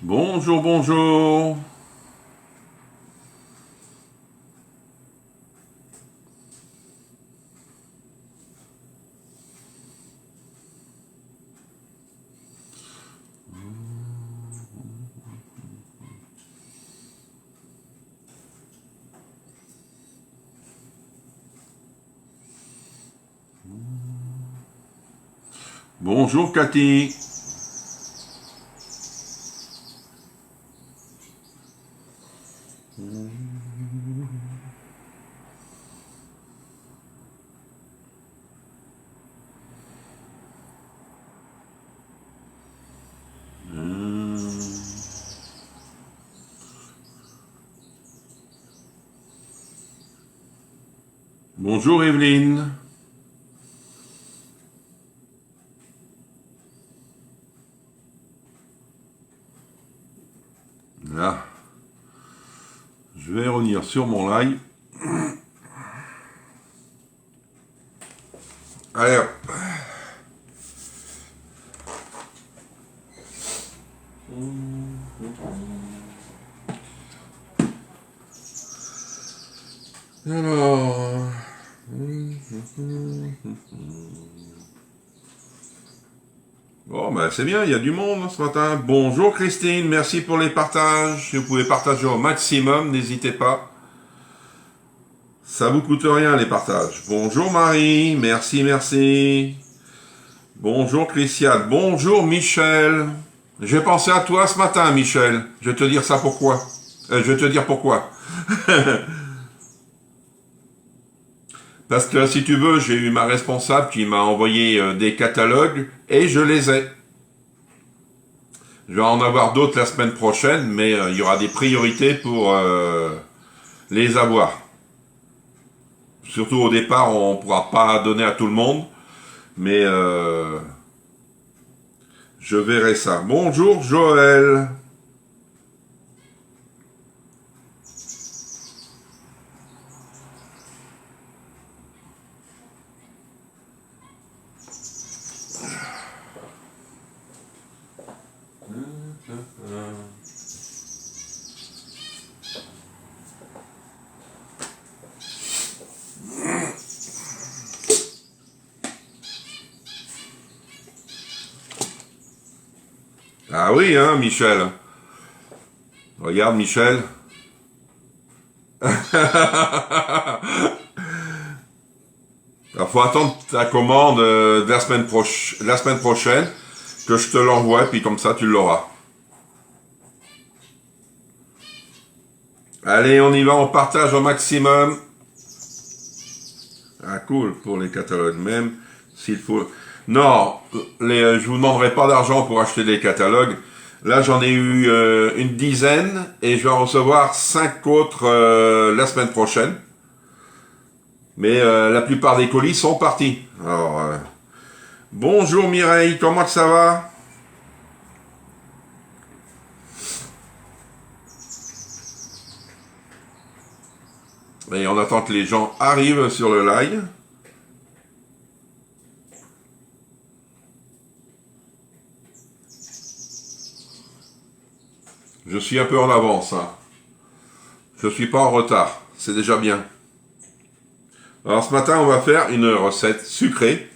Bonjour, bonjour. Bonjour Cathy. Bonjour Evelyne. Là, je vais revenir sur mon live. Allez hop. Alors... Bon, ben c'est bien, il y a du monde ce matin. Bonjour Christine, merci pour les partages. Si vous pouvez partager au maximum, n'hésitez pas. Ça vous coûte rien les partages. Bonjour Marie, merci, merci. Bonjour Christiane, bonjour Michel. J'ai pensé à toi ce matin Michel. Je vais te dire ça pourquoi. Je vais te dire pourquoi. Parce que si tu veux, j'ai eu ma responsable qui m'a envoyé des catalogues et je les ai. Je vais en avoir d'autres la semaine prochaine, mais il y aura des priorités pour les avoir. Surtout au départ, on ne pourra pas donner à tout le monde, mais je verrai ça. Bonjour Joël. Ah oui, hein, Michel. Regarde, Michel. Il faut attendre ta commande de la semaine prochaine, que je te l'envoie, puis comme ça, tu l'auras. Allez, on y va, on partage au maximum. Ah, cool, pour les catalogues, même s'il faut... Non, je vous demanderai pas d'argent pour acheter des catalogues. Là, j'en ai eu une dizaine et je vais en recevoir 5 autres la semaine prochaine. Mais la plupart des colis sont partis. Alors, bonjour Mireille, comment ça va? Et on attend que les gens arrivent sur le live. Je suis un peu en avance, hein. Je suis pas en retard, c'est déjà bien. Alors ce matin, on va faire une recette sucrée,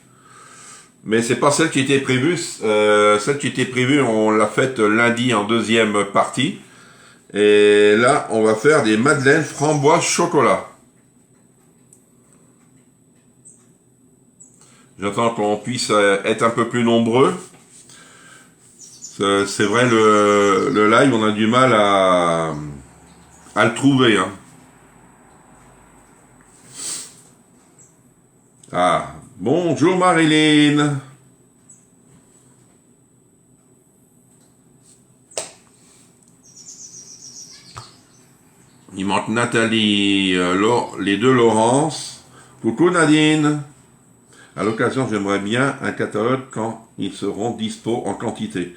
mais c'est pas celle qui était prévue. Celle qui était prévue, on l'a faite lundi en deuxième partie. Et là, on va faire des madeleines framboise chocolat. J'attends qu'on puisse être un peu plus nombreux. C'est vrai, le live, on a du mal à le trouver. Hein. Ah, bonjour Marilyn. Il manque Nathalie, les deux Laurence. Coucou Nadine. À l'occasion, j'aimerais bien un catalogue quand ils seront dispo en quantité.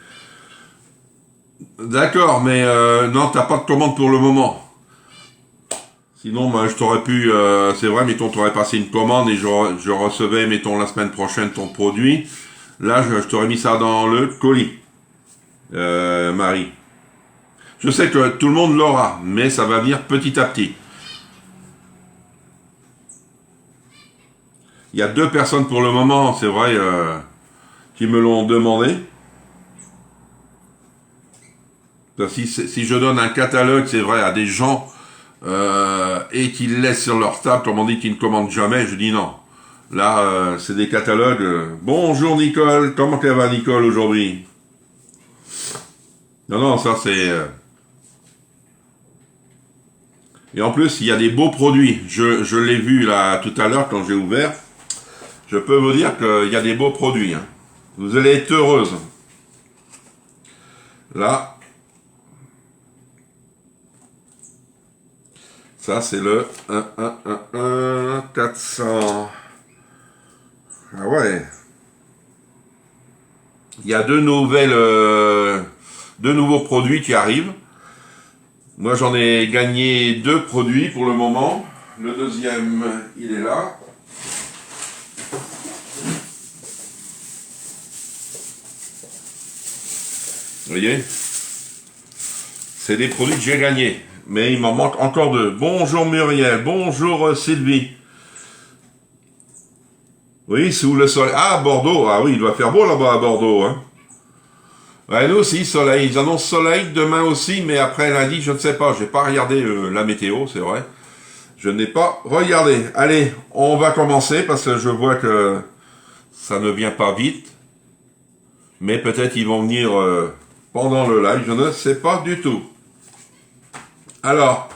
D'accord, mais non, t'as pas de commande pour le moment. Sinon, moi, je t'aurais pu, c'est vrai, mettons, t'aurais passé une commande et je recevais, mettons, la semaine prochaine ton produit. Là, je t'aurais mis ça dans le colis, Marie. Je sais que tout le monde l'aura, mais ça va venir petit à petit. Il y a 2 personnes pour le moment, c'est vrai, qui me l'ont demandé. Si je donne un catalogue, c'est vrai, à des gens et qu'ils le laissent sur leur table, comme on dit qu'ils ne commandent jamais, je dis non. Là, c'est des catalogues. Bonjour Nicole, comment elle va Nicole aujourd'hui? Non, ça c'est... Et en plus, il y a des beaux produits. Je l'ai vu là tout à l'heure quand j'ai ouvert. Je peux vous dire qu'il y a des beaux produits. Hein. Vous allez être heureuse. Là, ça c'est le 400. Ah ouais. Il y a deux nouveaux produits qui arrivent. Moi j'en ai gagné 2 produits pour le moment. Le deuxième, il est là. Vous voyez? C'est des produits que j'ai gagnés. Mais il m'en manque encore 2. Bonjour Muriel, bonjour Sylvie. Oui, sous le soleil. Ah, Bordeaux. Ah oui, il doit faire beau là-bas à Bordeaux. Hein. Ouais, nous aussi, soleil. Ils annoncent soleil demain aussi, mais après lundi, je ne sais pas. J'ai pas regardé la météo, c'est vrai. Je n'ai pas regardé. Allez, on va commencer parce que je vois que ça ne vient pas vite. Mais peut-être ils vont venir pendant le live. Je ne sais pas du tout. Alors,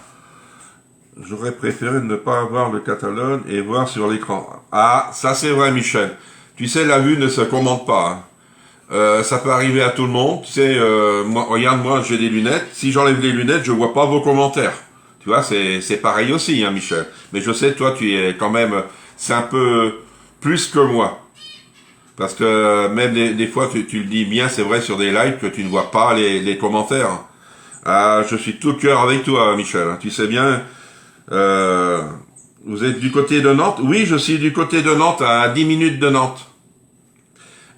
j'aurais préféré ne pas avoir le catalogue et voir sur l'écran. Ah, ça c'est vrai, Michel. Tu sais, la vue ne se commande pas. Hein. Ça peut arriver à tout le monde. Tu sais, moi, regarde, moi, j'ai des lunettes. Si j'enlève les lunettes, je vois pas vos commentaires. Tu vois, c'est pareil aussi, hein, Michel. Mais je sais, toi, tu es quand même, c'est un peu plus que moi. Parce que même des fois, tu le dis bien, c'est vrai, sur des lives, que tu ne vois pas les commentaires. Ah, je suis tout cœur avec toi, Michel. Tu sais bien, vous êtes du côté de Nantes? Oui, je suis du côté de Nantes, à 10 minutes de Nantes.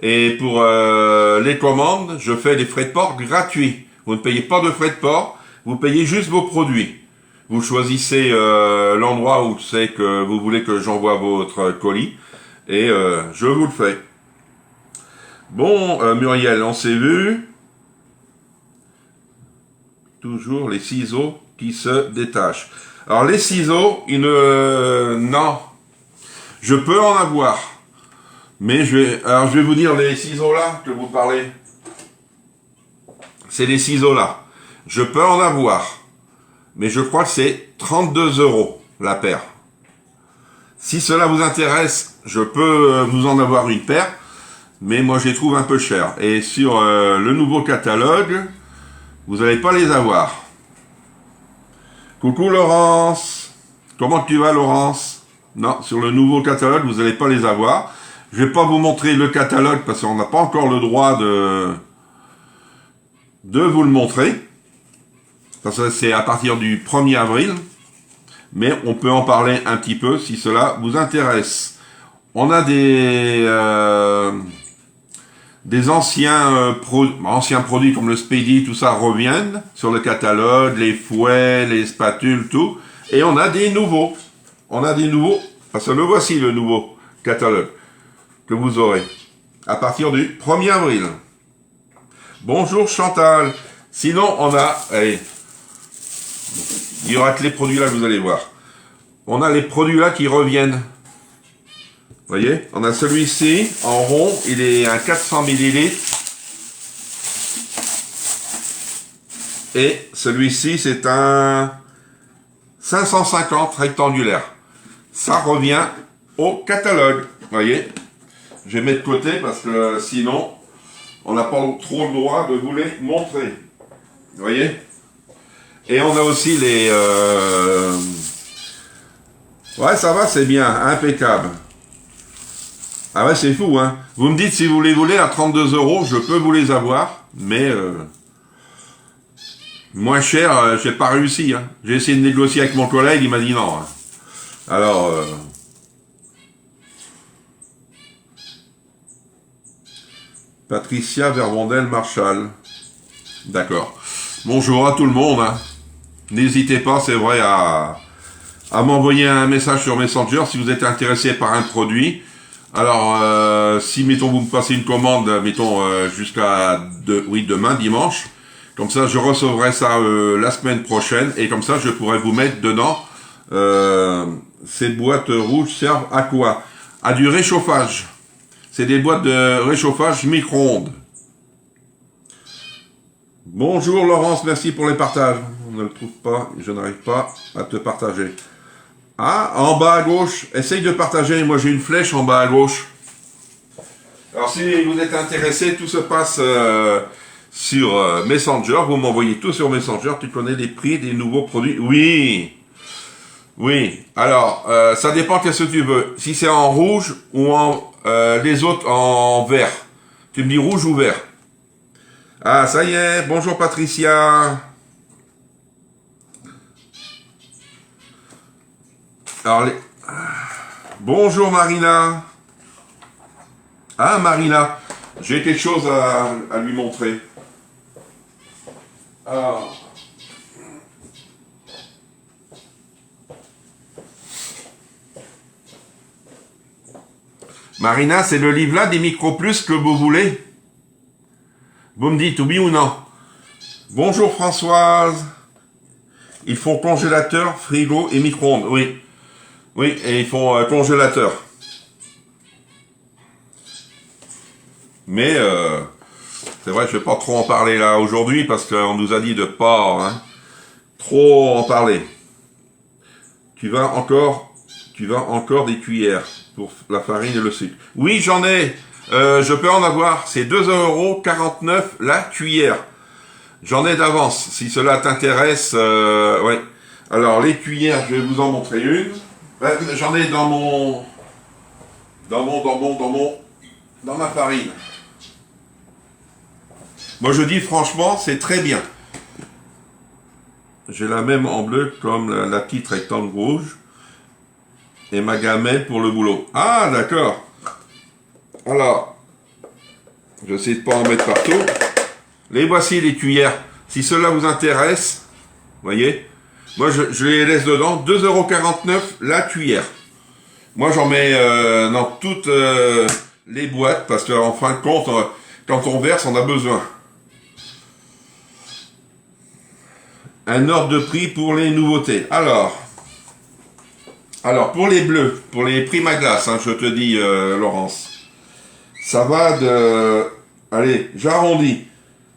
Et pour les commandes, je fais des frais de port gratuits. Vous ne payez pas de frais de port, vous payez juste vos produits. Vous choisissez l'endroit où c'est que vous voulez que j'envoie votre colis et je vous le fais. Bon, Muriel, on s'est vu. Toujours les ciseaux qui se détachent. Alors les ciseaux, non. Je peux en avoir. Mais je vais vous dire les ciseaux là que vous parlez. C'est les ciseaux là. Je peux en avoir. Mais je crois que c'est 32 € la paire. Si cela vous intéresse, je peux vous en avoir une paire. Mais moi je les trouve un peu chers. Et sur le nouveau catalogue, vous n'allez pas les avoir. Coucou Laurence. Comment tu vas Laurence? Non, sur le nouveau catalogue, vous n'allez pas les avoir. Je vais pas vous montrer le catalogue parce qu'on n'a pas encore le droit de vous le montrer. Parce que c'est à partir du 1er avril. Mais on peut en parler un petit peu si cela vous intéresse. On a des anciens produits comme le Speedy, tout ça reviennent sur le catalogue, les fouets, les spatules, tout. Et on a des nouveaux. Parce que le voici le nouveau catalogue que vous aurez à partir du 1er avril. Bonjour Chantal. Sinon, on a... Allez, il y aura que les produits là que vous allez voir. On a les produits là qui reviennent. voyez, on a celui-ci en rond, il est un 400 millilitres. Et celui-ci, c'est un 550 rectangulaire. Ça revient au catalogue, voyez. Je vais mettre de côté parce que sinon, on n'a pas trop le droit de vous les montrer. Vous voyez. Et on a aussi les... Ouais, ça va, c'est bien, impeccable. Ah ouais, c'est fou, hein. Vous me dites si vous les voulez à 32 €, je peux vous les avoir, mais moins cher, j'ai pas réussi. Hein. J'ai essayé de négocier avec mon collègue, il m'a dit non. Hein. Alors, Patricia Verbondel Marshall. D'accord. Bonjour à tout le monde. Hein. N'hésitez pas, c'est vrai, à m'envoyer un message sur Messenger si vous êtes intéressé par un produit. Alors, si, mettons, vous me passez une commande, mettons, jusqu'à demain, dimanche, comme ça, je recevrai ça la semaine prochaine, et comme ça, je pourrai vous mettre dedans. Ces boîtes rouges servent à quoi? À du réchauffage. C'est des boîtes de réchauffage micro-ondes. Bonjour Laurence, merci pour les partages. On ne le trouve pas, je n'arrive pas à te partager. Ah, en bas à gauche, essaye de partager, moi j'ai une flèche en bas à gauche. Alors si vous êtes intéressé, tout se passe sur Messenger, vous m'envoyez tout sur Messenger, tu connais les prix des nouveaux produits. Oui, oui, alors ça dépend qu'est-ce que tu veux. Si c'est en rouge ou en les autres en vert. Tu me dis rouge ou vert? Ah, ça y est, bonjour Patricia. Alors, bonjour Marina. Ah, Marina, j'ai quelque chose à lui montrer. Alors, Marina, c'est le livre là des Micro Plus que vous voulez? Vous me dites oui ou non? Bonjour Françoise. Ils font congélateur, frigo et micro-ondes. Oui. Oui, et ils font congélateur. Mais c'est vrai, je vais pas trop en parler là aujourd'hui parce qu'on nous a dit de pas trop en parler. Tu vas encore des cuillères pour la farine et le sucre. Oui, j'en ai. Je peux en avoir. C'est 2,49 € la cuillère. J'en ai d'avance. Si cela t'intéresse, ouais. Alors les cuillères, je vais vous en montrer une. J'en ai dans ma farine. Moi je dis franchement, c'est très bien. J'ai la même en bleu comme la petite rectangle rouge. Et ma gamelle pour le boulot. Ah d'accord. Alors, je sais de pas en mettre partout. Les voici les cuillères. Si cela vous intéresse, voyez, moi je les laisse dedans. 2,49 € la cuillère. Moi j'en mets dans toutes les boîtes parce qu'en fin de compte, quand on verse, on a besoin. Un ordre de prix pour les nouveautés. Alors pour les bleus, pour les Primaglace, je te dis Laurence, ça va de, allez, j'arrondis,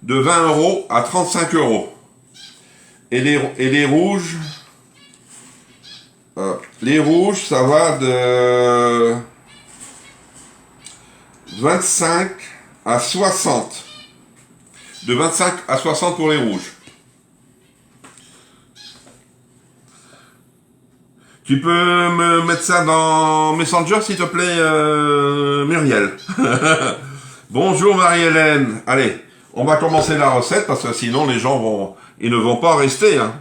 de 20 € à 35 €. Et les rouges, ça va de 25 à 60. De 25 à 60 pour les rouges. Tu peux me mettre ça dans Messenger, s'il te plaît, Muriel. Bonjour Marie-Hélène. Allez, on va commencer la recette parce que sinon les gens ils ne vont pas rester. Hein.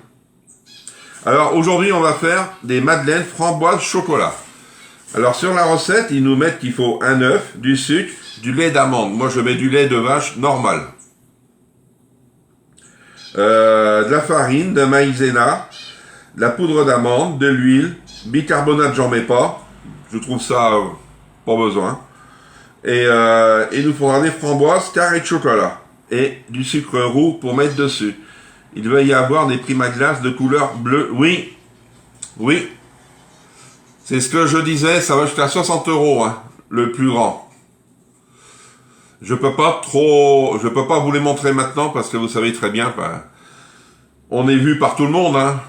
Alors aujourd'hui, on va faire des madeleines framboise chocolat. Alors sur la recette, ils nous mettent qu'il faut un œuf, du sucre, du lait d'amande. Moi, je mets du lait de vache normal. De la farine, de maïzena, de la poudre d'amande, de l'huile, bicarbonate, j'en mets pas. Je trouve ça pas besoin. Et il nous faudra des framboises, carrés de chocolat et du sucre roux pour mettre dessus. Il va y avoir des Primaglace de couleur bleue. Oui, oui. C'est ce que je disais, ça va jusqu'à 60 €, hein, le plus grand. Je peux pas vous les montrer maintenant parce que vous savez très bien, ben, on est vu par tout le monde, hein.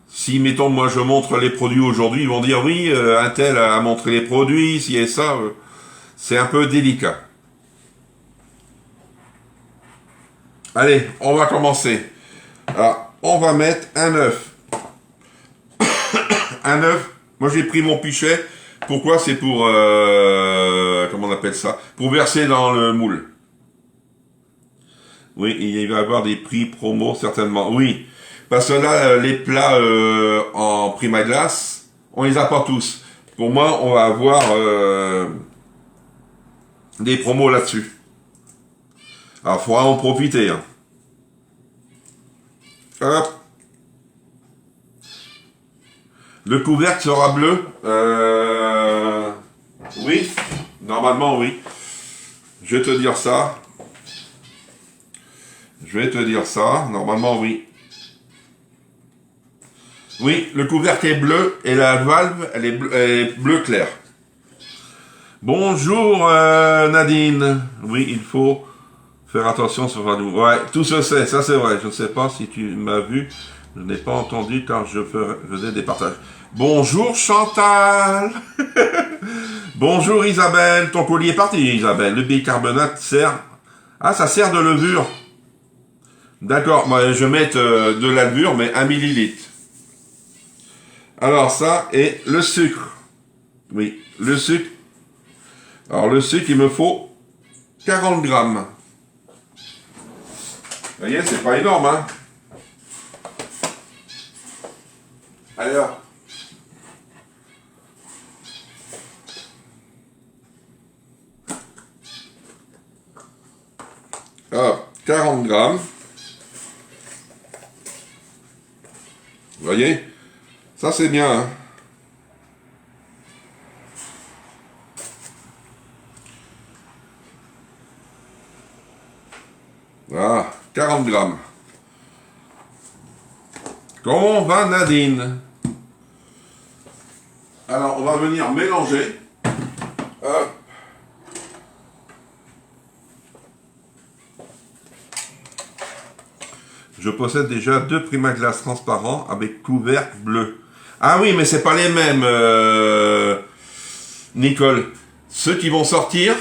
Si, mettons, moi je montre les produits aujourd'hui, ils vont dire oui, un tel a montré les produits, ci et ça, c'est un peu délicat. Allez, on va commencer. Alors, on va mettre un œuf. Un œuf, moi j'ai pris mon pichet. Pourquoi? C'est pour, comment on appelle ça? Pour verser dans le moule. Oui, il va y avoir des prix promo, certainement. Oui, parce que là, les plats en prima glace, on les a pas tous. Pour moi, on va avoir des promos là-dessus. Alors, il faudra en profiter. Hein. Hop. Le couvercle sera bleu. Oui, normalement oui. Je vais te dire ça. Normalement oui. Oui, le couvercle est bleu et la valve, elle est bleu clair. Bonjour Nadine. Oui, il faut faire attention sur Vadou. Ouais, tout se sait, ça c'est vrai. Je ne sais pas si tu m'as vu. Je n'ai pas entendu car je faisais des partages. Bonjour Chantal. Bonjour Isabelle. Ton colis est parti Isabelle. Le bicarbonate sert... Ah, ça sert de levure. D'accord, moi je vais mettre de la levure, mais 1 millilitre. Alors ça, et le sucre. Oui, le sucre. Alors le sucre, il me faut 40 grammes. Vous voyez, c'est pas énorme, hein. Alors. Hop, 40 grammes. Vous voyez? Ça, c'est bien, hein. Voilà, 40 grammes. Comment va Nadine? Alors, on va venir mélanger. Hop. Je possède déjà 2 Primaglace transparents avec couvercle bleu. Ah oui, mais c'est pas les mêmes, Nicole. Ceux qui vont sortir,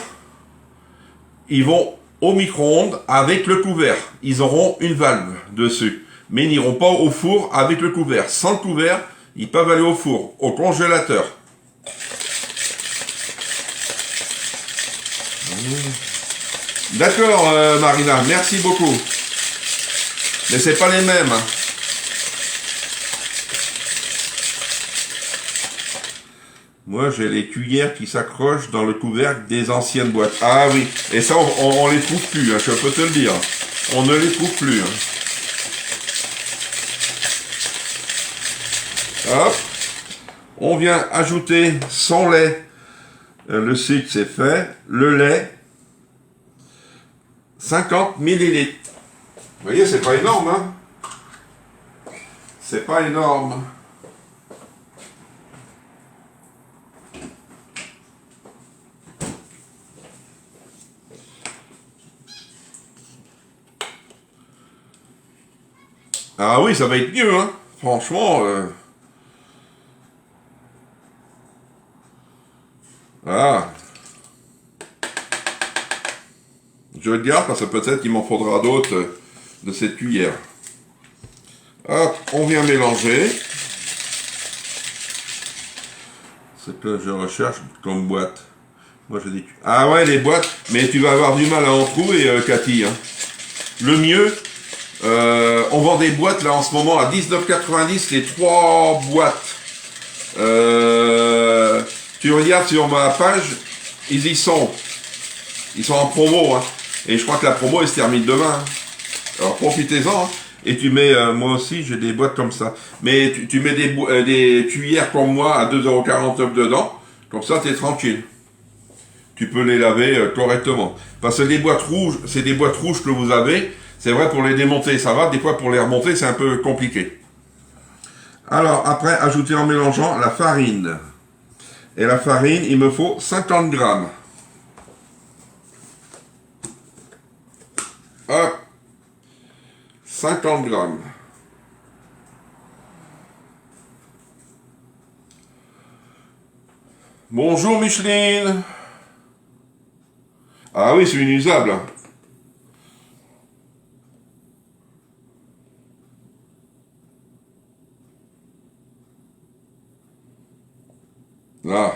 ils vont au micro-ondes avec le couvercle. Ils auront une valve dessus. Mais ils n'iront pas au four avec le couvercle. Sans le couvercle, ils peuvent aller au four, au congélateur. D'accord, Marina, merci beaucoup. Mais c'est pas les mêmes. Hein. Moi, j'ai les cuillères qui s'accrochent dans le couvercle des anciennes boîtes. Ah oui, et ça, on les trouve plus, hein, je peux te le dire. On ne les trouve plus. Hein. Hop. On vient ajouter son lait. Le sucre, c'est fait. Le lait, 50 millilitres. Vous voyez, c'est pas énorme, hein? C'est pas énorme. Ah oui, ça va être mieux, hein? Franchement, ah. Je le garde parce que peut-être qu'il m'en faudra d'autres de cette cuillère. Hop, on vient mélanger. C'est que je recherche comme boîte. Moi je dis... Ah ouais, les boîtes, mais tu vas avoir du mal à en trouver, Cathy. Hein. Le mieux, on vend des boîtes là en ce moment à 19,90 les 3 boîtes. Tu regardes sur ma page, ils y sont. Ils sont en promo. Hein. Et je crois que la promo elle se termine demain. Hein. Alors profitez-en. Hein. Et tu mets, moi aussi j'ai des boîtes comme ça. Mais tu mets des cuillères comme moi à 2,49 € dedans. Comme ça tu es tranquille. Tu peux les laver correctement. Parce que les boîtes rouges, c'est des boîtes rouges que vous avez. C'est vrai pour les démonter, ça va. Des fois pour les remonter, c'est un peu compliqué. Alors après, ajouter en mélangeant la farine. Et la farine, il me faut 50 grammes. Hop. 50 grammes. Bonjour Micheline. Ah oui, c'est inusable. Là.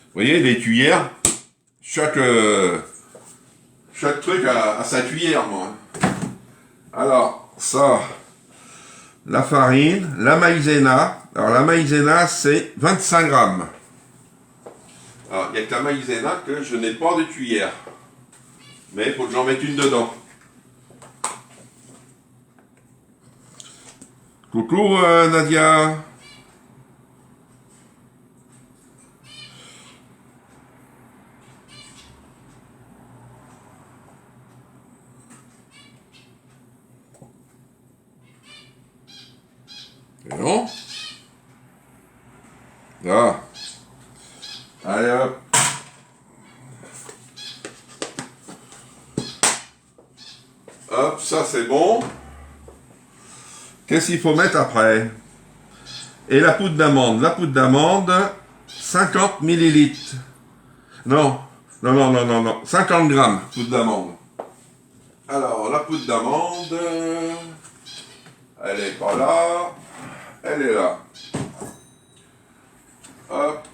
Vous voyez, les cuillères, chaque truc a sa cuillère, moi. Alors, ça, la farine, la maïzena. Alors, la maïzena, c'est 25 grammes. Alors, il n'y a que la maïzena que je n'ai pas de cuillère. Mais il faut que j'en mette une dedans. Coucou Nadia. Et non. Là. Allez hop. Hop, ça c'est bon. Qu'est-ce qu'il faut mettre après? Et la poudre d'amande. La poudre d'amande, 50 millilitres. Non, non. 50 grammes, poudre d'amande. Alors, la poudre d'amande, elle est pas là, elle est là. Hop.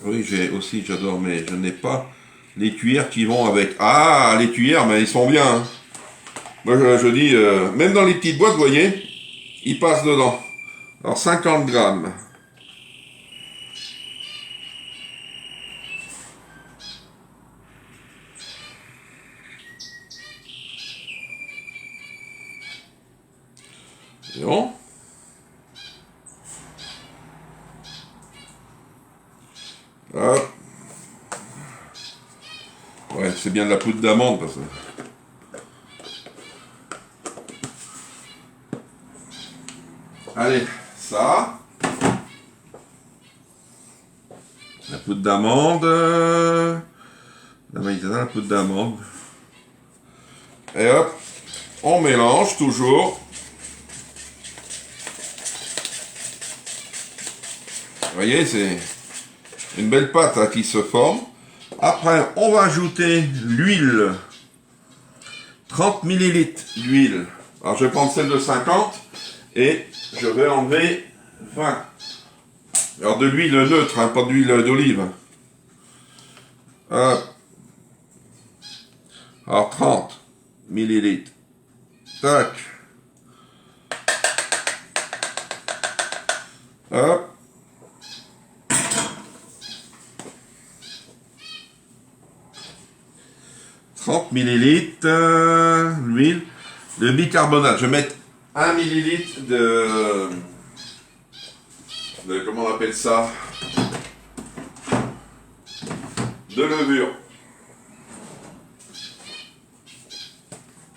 Oui, j'adore, mais je n'ai pas les cuillères qui vont avec. Ah, les cuillères, mais ils sont bien. Hein. Moi, je dis, même dans les petites boîtes, vous voyez, ils passent dedans. Alors, 50 grammes. C'est bon. Hop. Ouais, c'est bien de la poudre d'amande parce que... Allez, ça. La poudre d'amande. La maïzena, la poudre d'amande. Et hop, on mélange toujours. Vous voyez, c'est une belle pâte hein, qui se forme. Après, on va ajouter l'huile. 30 millilitres d'huile. Alors, je vais prendre celle de 50 et je vais enlever 20. Alors, de l'huile neutre, hein, pas d'huile d'olive. Alors, 30 millilitres. Tac. Hop. Millilitres, l'huile de bicarbonate. Je vais mettre 1 millilitre de comment on appelle ça? De levure.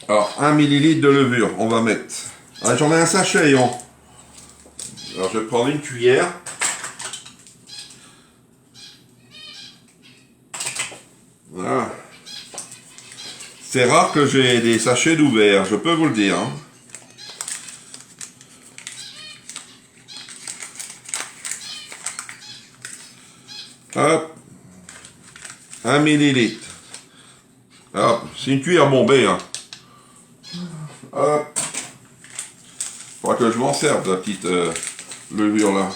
Alors, 1 millilitre de levure, on va mettre. J'en ai un sachet, hein. Alors, je vais prendre une cuillère. Voilà. C'est rare que j'ai des sachets d'ouvert, je peux vous le dire. Hein. Hop. 1 millilitre. Hop. C'est une cuillère bombée. Hein. Hop. Faudra que je m'en serve de la petite levure là.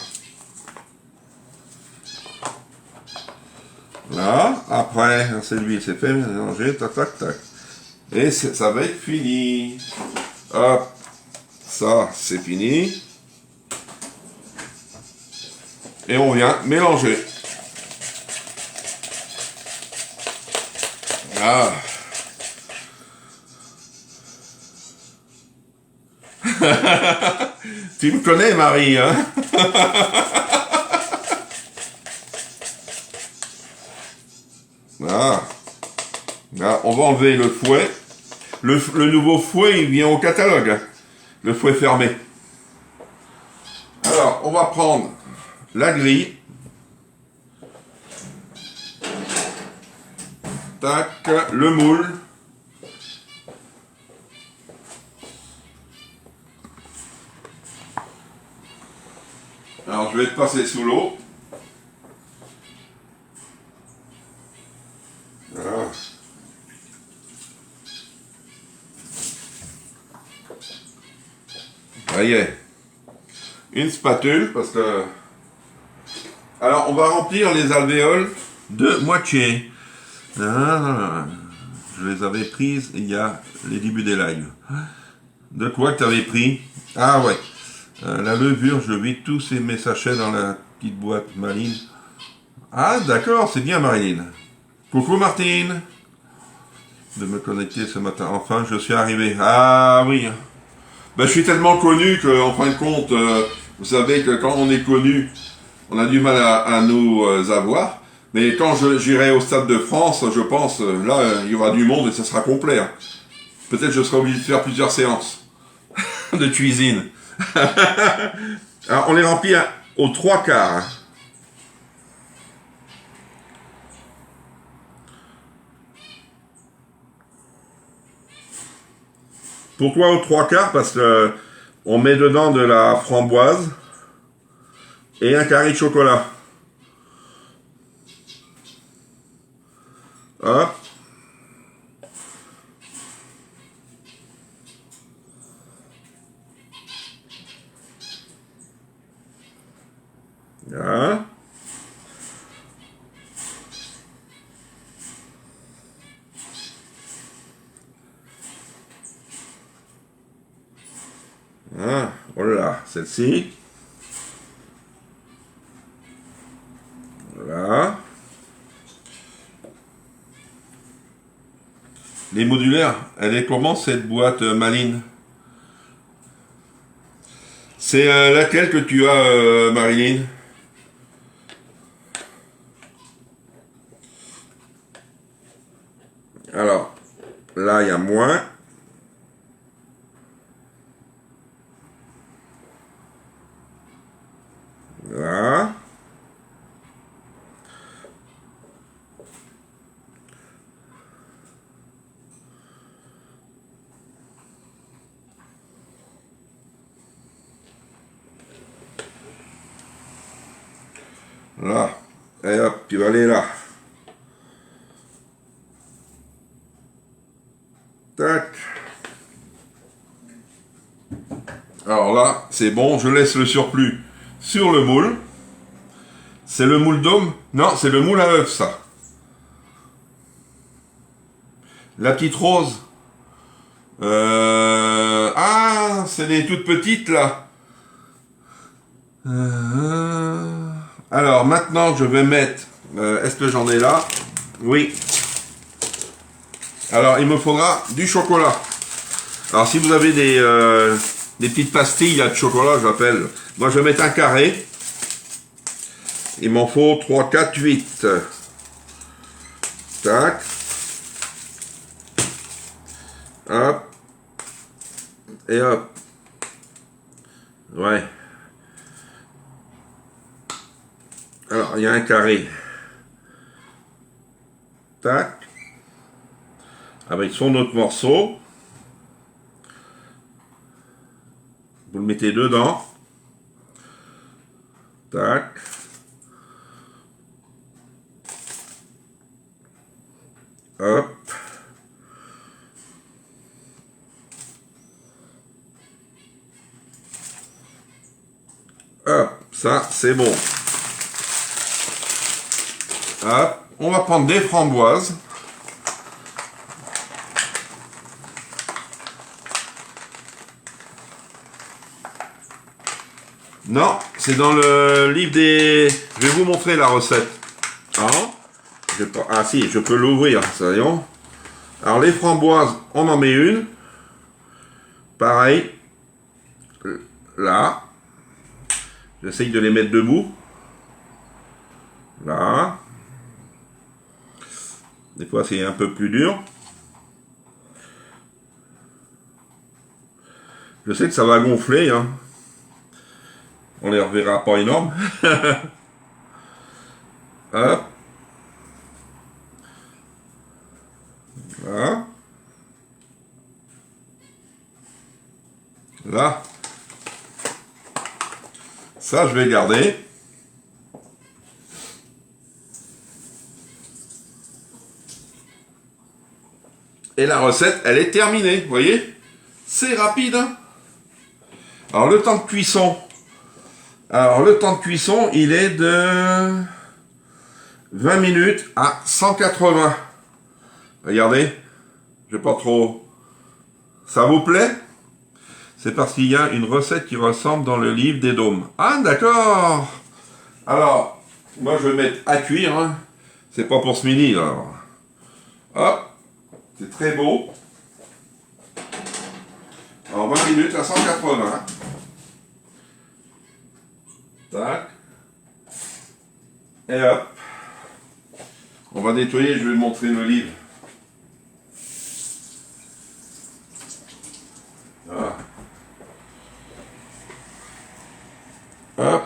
Là. Après, c'est l'huile, c'est fait mélanger. Tac, tac, tac. Et ça va être fini. Hop. Ça, c'est fini. Et on vient mélanger. Ah. Tu me connais, Marie, hein? Ah. Là, on va enlever le fouet. Le nouveau fouet, il vient au catalogue. Le fouet fermé. Alors, on va prendre la grille. Tac, le moule. Alors, je vais te passer sous l'eau. Voilà. Ça y est. Une spatule, parce que... Alors, on va remplir les alvéoles de moitié. Ah, je les avais prises il y a les débuts des lives. De quoi que tu avais pris? Ah ouais. La levure, je vis tous mes sachets dans la petite boîte Maline. Ah d'accord, c'est bien Marilyn. Coucou Martine. De me connecter ce matin. Enfin, je suis arrivé. Ah oui. Ben, je suis tellement connu qu'en fin de compte, vous savez que quand on est connu, on a du mal à nous avoir. Mais quand j'irai au Stade de France, je pense, là, il y aura du monde et ça sera complet. Hein. Peut-être je serai obligé de faire plusieurs séances de cuisine. Alors, on les remplit aux 3/4. Hein. Pourquoi aux 3/4? Parce que on met dedans de la framboise et un carré de chocolat. Hop. Voilà. Ah, oh là, celle-ci. Voilà. Les modulaires, elle est comment cette boîte Maline? C'est laquelle que tu as, Marilyn? Alors, là, il y a moins. Là. Là. Et hop, tu vas aller là. Tac. Alors là, c'est bon, je laisse le surplus sur le moule. C'est le moule d'homme? Non, c'est le moule à œuf, ça. La petite rose. Ah, c'est les toutes petites, là. Alors, maintenant, je vais mettre... Est-ce que j'en ai là? Oui. Alors, il me faudra du chocolat. Alors, si vous avez des petites pastilles de chocolat, j'appelle. Moi, je vais mettre un carré. Il m'en faut 3, 4, 8. Tac. Hop. Et hop. Ouais. Alors, il y a un carré. Tac. Avec son autre morceau. Vous le mettez dedans. Tac. Hop. Hop. Ça, c'est bon. Hop. On va prendre des framboises. Non, c'est dans le livre des... Je vais vous montrer la recette. Ah, ah si, je peux l'ouvrir, voyons. Alors les framboises, on en met une. Pareil. Là. J'essaye de les mettre debout. Là. Des fois c'est un peu plus dur. Je sais que ça va gonfler, hein. On les reverra pas énormes. Hop. Voilà. Là. Ça, je vais garder. Et la recette, elle est terminée, vous voyez? C'est rapide, hein. Alors, le temps de cuisson. Alors, le temps de cuisson, il est de 20 minutes à 180. Regardez. Je vais pas trop... Ça vous plaît? C'est parce qu'il y a une recette qui ressemble dans le livre des dômes. Ah, d'accord. Alors, moi, je vais mettre à cuire, hein. C'est pas pour ce midi, là. Hop. C'est très beau. En 20 minutes à 180. Tac. Et hop. On va nettoyer, je vais montrer le livre. Voilà. Hop.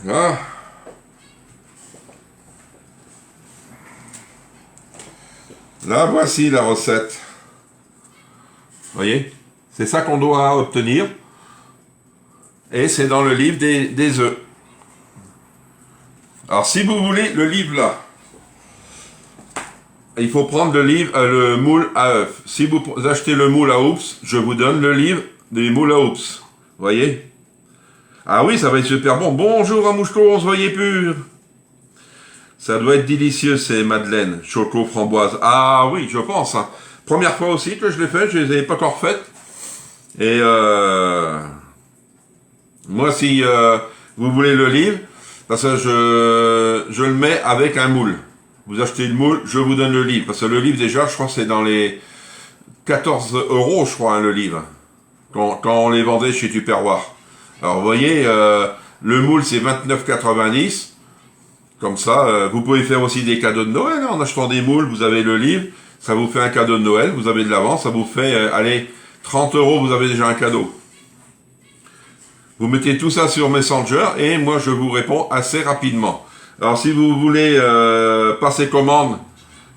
Là. Là, voici la recette. Vous voyez? C'est ça qu'on doit obtenir. Et c'est dans le livre des œufs. Alors, si vous voulez le livre là, il faut prendre le moule à œufs. Si vous achetez le moule à oups, je vous donne le livre des moules à oups. Vous voyez? Ah oui, ça va être super bon. Bonjour à Moucheco, on se voyait pur. Ça doit être délicieux, ces madeleines, choco framboise. Ah oui, je pense. Hein. Première fois aussi que je l'ai fait, je les avais pas encore faites. Et moi, si vous voulez le livre, parce que je le mets avec un moule. Vous achetez le moule, je vous donne le livre. Parce que le livre, déjà, je crois que c'est dans les 14 euros, je crois, hein, le livre. Quand on les vendait chez Tupperware. Alors, vous voyez, le moule, c'est 29,90. Comme ça, vous pouvez faire aussi des cadeaux de Noël. Hein, en achetant des moules, vous avez le livre. Ça vous fait un cadeau de Noël. Vous avez de l'avance. Ça vous fait, allez, 30 euros, vous avez déjà un cadeau. Vous mettez tout ça sur Messenger et moi, je vous réponds assez rapidement. Alors, si vous voulez passer commande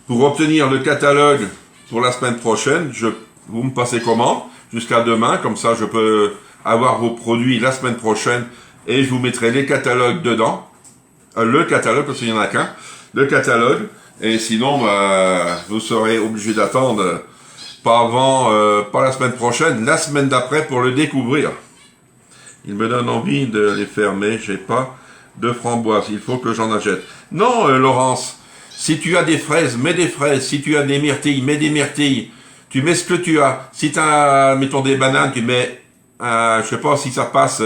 pour obtenir le catalogue pour la semaine prochaine, vous me passez commande jusqu'à demain. Comme ça, je peux avoir vos produits la semaine prochaine et je vous mettrai les catalogues dedans. Le catalogue, parce qu'il n'y en a qu'un. Le catalogue. Et sinon, vous serez obligé d'attendre pas avant, pas la semaine prochaine, la semaine d'après pour le découvrir. Il me donne envie de les fermer. J'ai pas de framboises. Il faut que j'en achète. Non, Laurence. Si tu as des fraises, mets des fraises. Si tu as des myrtilles, mets des myrtilles. Tu mets ce que tu as. Si tu as, mettons, des bananes, tu mets, je sais pas si ça passe,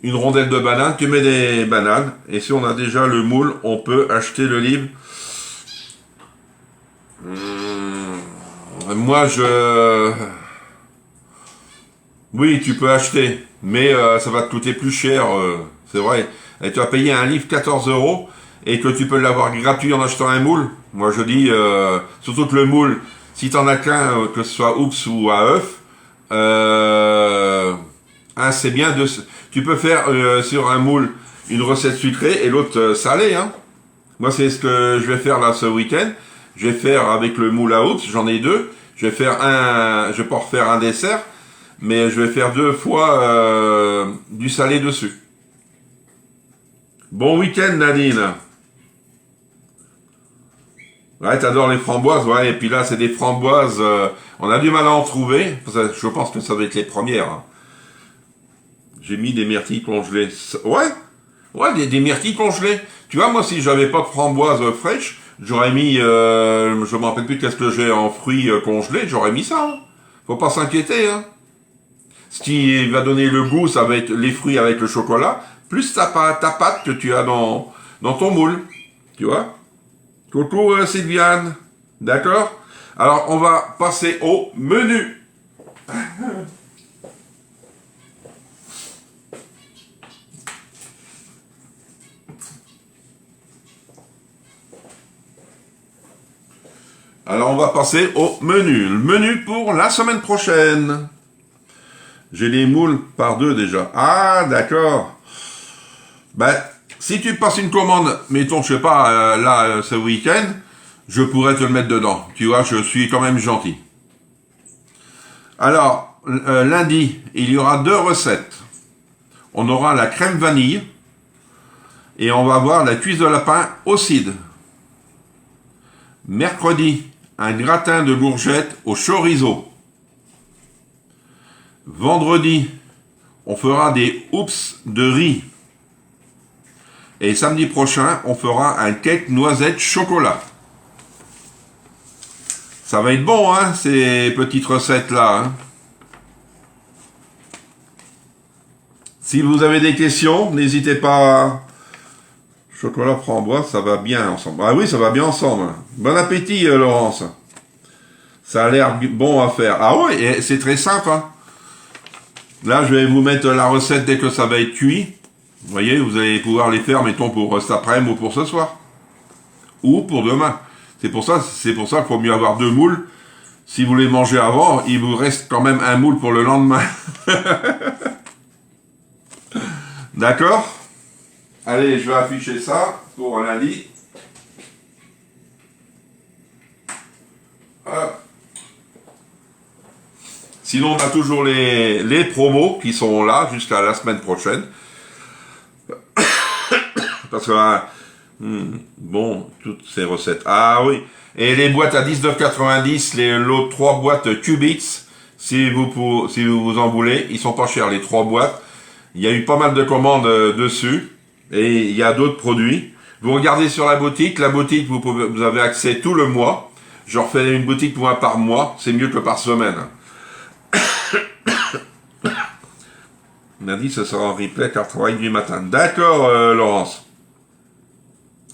une rondelle de banane, tu mets des bananes. Et si on a déjà le moule, on peut acheter le livre. Moi, oui, tu peux acheter. Mais ça va te coûter plus cher, c'est vrai. Et tu vas payer un livre 14 euros et que tu peux l'avoir gratuit en achetant un moule. Moi, je dis, surtout que le moule, si tu en as qu'un, que ce soit oups ou à œuf, c'est bien de... Tu peux faire sur un moule une recette sucrée et l'autre salée. Hein. Moi, c'est ce que je vais faire là ce week-end. Je vais faire avec le moule à oups, j'en ai deux. Je vais pas refaire un dessert, mais je vais faire 2 fois du salé dessus. Bon week-end, Nadine. Ouais, t'adores les framboises, ouais. Et puis là, c'est des framboises. On a du mal à en trouver. Je pense que ça doit être les premières. Hein. J'ai mis des myrtilles congelées. Ouais, ouais, des myrtilles congelées. Tu vois, moi, si j'avais pas de framboises fraîches, j'aurais mis, je me rappelle plus qu'est-ce que j'ai en fruits congelés, j'aurais mis ça. Hein. Faut pas s'inquiéter. Hein. Ce qui va donner le goût, ça va être les fruits avec le chocolat, plus ta pâte que tu as dans ton moule. Tu vois? Coucou Sylviane. D'accord? Alors, on va passer au menu. Alors, on va passer au menu. Le menu pour la semaine prochaine. J'ai les moules par 2 déjà. Ah, d'accord. Ben, si tu passes une commande, mettons, je sais pas, ce week-end, je pourrais te le mettre dedans. Tu vois, je suis quand même gentil. Alors, lundi, il y aura 2 recettes. On aura la crème vanille et on va voir la cuisse de lapin au cidre. Mercredi, un gratin de courgettes au chorizo. Vendredi, on fera des oups de riz. Et samedi prochain, on fera un cake noisette chocolat. Ça va être bon, hein, ces petites recettes-là. Hein. Si vous avez des questions, n'hésitez pas. Chocolat framboise, ça va bien ensemble. Ah oui, ça va bien ensemble. Bon appétit, Laurence. Ça a l'air bon à faire. Ah oui, et c'est très simple. Hein. Là, je vais vous mettre la recette dès que ça va être cuit. Vous voyez, vous allez pouvoir les faire, mettons, pour cet après-midi ou pour ce soir. Ou pour demain. C'est pour ça qu'il faut mieux avoir 2 moules. Si vous les mangez avant, il vous reste quand même un moule pour le lendemain. D'accord ? Allez, je vais afficher ça pour lundi. Voilà. Sinon, on a toujours les promos qui sont là jusqu'à la semaine prochaine. Parce que, bon, toutes ces recettes. Ah oui, et les boîtes à 19,90, l'autre 3 boîtes Cubits, si vous en voulez, ils sont pas chers, les 3 boîtes. Il y a eu pas mal de commandes dessus, et il y a d'autres produits. Vous regardez sur la boutique, vous avez accès tout le mois. Je refais une boutique pour 1 par mois, c'est mieux que par semaine. On a dit que ce sera en replay 4h30 du matin. D'accord, Laurence.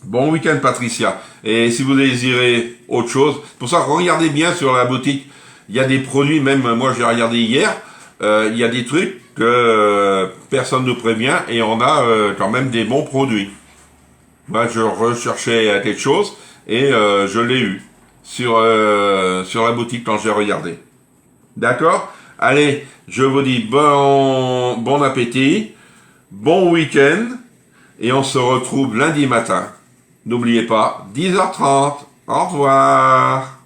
Bon week-end, Patricia. Et si vous désirez autre chose, pour ça, regardez bien sur la boutique. Il y a des produits, même moi j'ai regardé hier, il y a des trucs que personne ne prévient et on a quand même des bons produits. Moi, je recherchais quelque chose et je l'ai eu sur la boutique quand j'ai regardé. D'accord ? Allez, je vous dis bon appétit, bon week-end et on se retrouve lundi matin. N'oubliez pas, 10h30. Au revoir.